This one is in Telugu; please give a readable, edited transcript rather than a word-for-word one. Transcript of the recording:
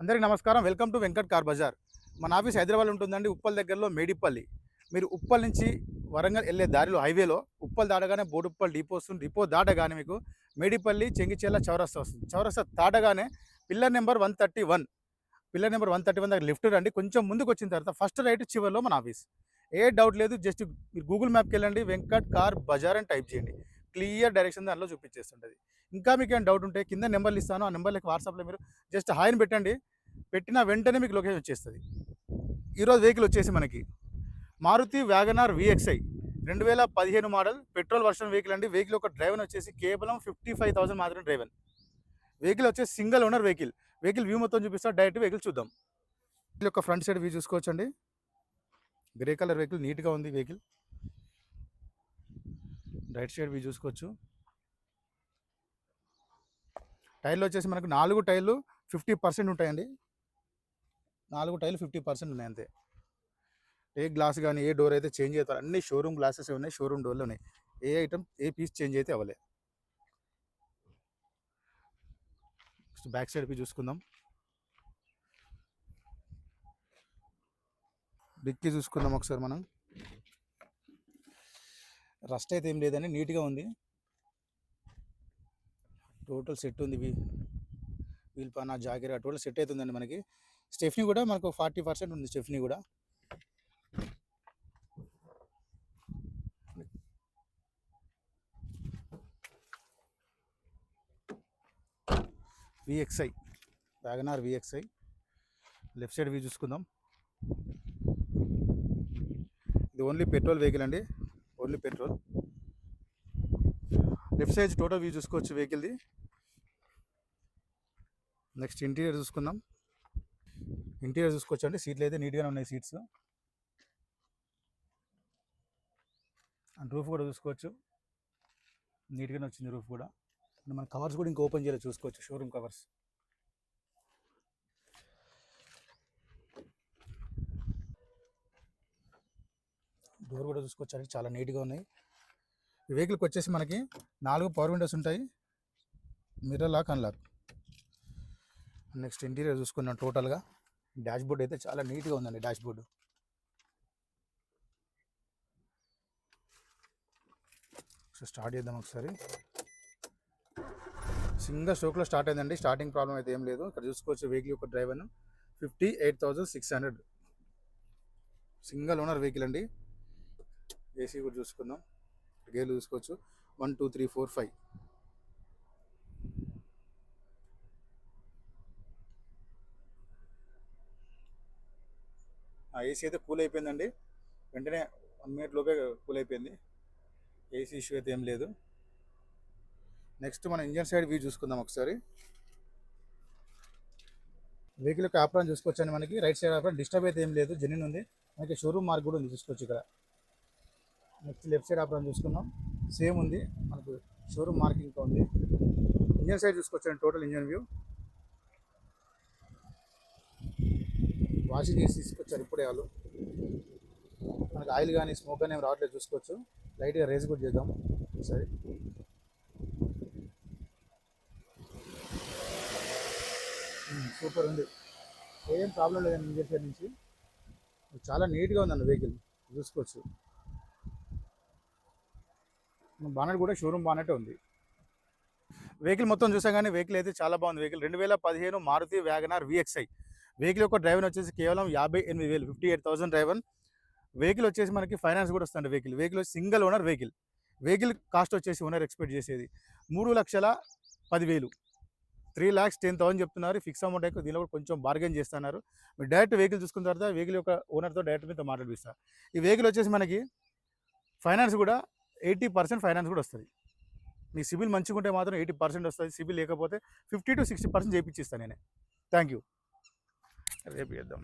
అందరికీ నమస్కారం. Welcome to Venkat car Bazar. మన ఆఫీస్ హైదరాబాద్లో ఉంటుందండి. ఉప్పల్ దగ్గరలో మేడిపల్లి. మీరు ఉప్పల్ నుంచి వరంగల్ వెళ్ళే దారిలో హైవేలో ఉప్పల్ దాటగానే బోడుప్పల్ డిపో వస్తుంది. డిపో దాటగానే మీకు మేడిపల్లి చెంగిచెర్ల చౌరస్తా వస్తుంది. చౌరస్తా దాటగానే పిల్లర్ నెంబర్ 131 పిల్లర్ నెంబర్ 131 దగ్గర లెఫ్ట్ రండి. కొంచెం ముందుకు వచ్చిన తర్వాత ఫస్ట్ రైట్ చివరిలో మన ఆఫీస్. ఏ డౌట్ లేదు. జస్ట్ మీరు గూగుల్ మ్యాప్కి వెళ్ళండి. వెంకట్ కార్ బజార్ అని టైప్ చేయండి. క్లియర్ డైరెక్షన్ దానిలో చూపించేస్తుంటుంది. ఇంకా మీకు ఏమైనా డౌట్ ఉంటే కింద నెంబర్లు ఇస్తాను. ఆ నెంబర్లకి వాట్సాప్లో మీరు జస్ట్ హాయ్ని పెట్టండి. పెట్టిన వెంటనే మీకు లొకేషన్ వచ్చేస్తుంది. ఈరోజు వెహికల్ వచ్చేసి మనకి Maruti WagonR VXI 2015 model petrol version vehicle అండి. వెహికల్ యొక్క డ్రైవర్ వచ్చేసి కేవలం 55,000 మాత్రమే డ్రైవర్. వెహికల్ వచ్చేసి single owner vehicle. Vehicle view మొత్తం చూపిస్తా. డైరెక్ట్ వెహికల్ చూద్దాం. వెహికల్ యొక్క ఫ్రంట్ సైడ్ వ్యూ చూసుకోవచ్చు అండి. గ్రే కలర్ వెహికల్, నీట్గా ఉంది వెహికల్. రైట్ సైడ్ వ్యూ చూసుకోవచ్చు. టైర్లు వచ్చేసి మనకు 4 టైర్లు 50% ఉంటాయండి. 4 టైర్లు 50% ఉన్నాయి అంతే. ఏ గ్లాస్ కానీ ఏ డోర్ అయితే చేంజ్ అవుతారు. అన్ని షోరూమ్ గ్లాసెస్ ఉన్నాయి, షోరూమ్ డోర్లు ఉన్నాయి. ఏ ఐటమ్ ఏ పీస్ చేంజ్ అయితే అవ్వలే. బ్యాక్ సైడ్ పీ చూసుకుందాం. డిక్కీ చూసుకుందాం ఒకసారి మనం. రస్ట్ అయితే ఏం లేదని నీట్గా ఉంది. టోటల్ సెట్ ఉంది. వీల్ పానా జాకెట్ టోటల్ సెట్ అవుతుందండి మనకి. స్టెఫ్నీ కూడా మనకు 40% ఉంది. స్టెఫ్నీ కూడా VXI WagonR VXI. Left side view చూసుకుందాం. ఇది ఓన్లీ పెట్రోల్ వెహికల్ అండి, only petrol. Left side total view చూసుకోవచ్చు వెహికల్ది. నెక్స్ట్ ఇంటీరియర్ చూసుకుందాం. ఇంటీరియర్ చూసుకోవచ్చు అండి. సీట్లు అయితే నీట్గానే ఉన్నాయి సీట్స్. అండ్ రూఫ్ కూడా చూసుకోవచ్చు, నీట్గానే వచ్చింది రూఫ్ కూడా. మన కవర్స్ కూడా ఇంకా ఓపెన్ చేయలేదు చూసుకోవచ్చు, షోరూమ్ కవర్స్. డోర్ కూడా చూసుకోవచ్చు, చాలా నీట్గా ఉన్నాయి. ఈ వెహికల్కి వచ్చేసి మనకి 4 పవర్ విండోస్ ఉంటాయి, mirror lock unlock. Next interior చూసుకున్నాం. టోటల్గా డాష్ బోర్డ్ అయితే చాలా నీట్గా ఉందండి. డాష్ బోర్డు స్టార్ట్ చేద్దాం ఒకసారి. సింగల్ స్ట్రోక్లో స్టార్ట్ అయిందండి. స్టార్టింగ్ ప్రాబ్లం అయితే ఏం లేదు. ఇక్కడ చూసుకోవచ్చు వెహికల్ యొక్క డ్రైవర్ 58,600. సింగిల్ ఓనర్ వెహికల్ అండి. ఏసీ కూడా చూసుకుందాం. గేర్లు చూసుకోవచ్చు 1 2 3 4 5. ఏసీ అయితే కూల్ అయిపోయిందండి. వెంటనే 1 మినిట్ లోపే కూల్ అయిపోయింది. ఏసీ ఇష్యూ అయితే ఏం లేదు. నెక్స్ట్ మన ఇంజన్ సైడ్ వ్యూ చూసుకుందాం ఒకసారి. వెహికల్ యొక్క ఆప్రాన్ చూసుకోవచ్చండి. మనకి రైట్ సైడ్ ఆప్రాన్ డిస్టర్బ్ అయితే ఏం లేదు, జెన్యూన్ ఉంది. మనకి షోరూమ్ మార్క్ కూడా ఉంది చూసుకోవచ్చు ఇక్కడ. నెక్స్ట్ లెఫ్ట్ సైడ్ ఆప్రాన్ చూసుకుందాం. సేమ్ ఉంది, మనకు షోరూమ్ మార్కింగ్తో ఉంది. ఇంజన్ సైడ్ చూసుకోవచ్చండి. Total engine view. వాషింగ్ చేసి తీసుకొచ్చారు ఇప్పుడే వాళ్ళు. మనకి ఆయిల్ కానీ స్మోక్ కానీ ఏం రావట్లేదు చూసుకోవచ్చు. లైట్గా రేస్ కూడా చేద్దాం ఒకసారి. సూపర్ ఉంది, ఏం ప్రాబ్లం లేదండి. ఇంజన్ సైడ్ నుంచి చాలా నీట్గా ఉందండి వెహికల్ చూసుకోవచ్చు. బానెట్ కూడా షోరూమ్ బానెట్ ఉంది. వెహికల్ మొత్తం చూసాం కానీ వెహికల్ అయితే చాలా బాగుంది. Vehicle 2015 Maruti WagonR VXI. Vehicle యొక్క డ్రైవర్ వచ్చేసి కేవలం 58,000, 58,000 డ్రైవర్. వెహికల్ వచ్చేసి మనకి ఫైనాన్స్ కూడా వస్తుంది. Vehicle single owner vehicle. Vehicle cost వచ్చేసి ఓనర్ ఎక్స్పెక్ట్ చేసేది 3,10,000, 3,10,000 చెప్తున్నారు. ఫిక్స్ అమౌంట్ అయితే దీనిలో కూడా కొంచెం బార్గెన్ చేస్తున్నారు. మీరు డైరెక్ట్ వెహికల్ చూసుకున్న తర్వాత వెహికల్ యొక్క ఓనర్తో డైరెక్ట్ మీతో మాట్లాడిస్తారు. ఈ వెహికల్ వచ్చేసి మనకి ఫైనాన్స్ కూడా 80% ఫైనాన్స్ కూడా వస్తుంది. మీ సిబిల్ మంచిగా ఉంటే మాత్రం 80% వస్తుంది. సిబిల్ లేకపోతే 50 to 60% చేయించిస్తాను నేనే. Thank you. రేపు చేద్దాం.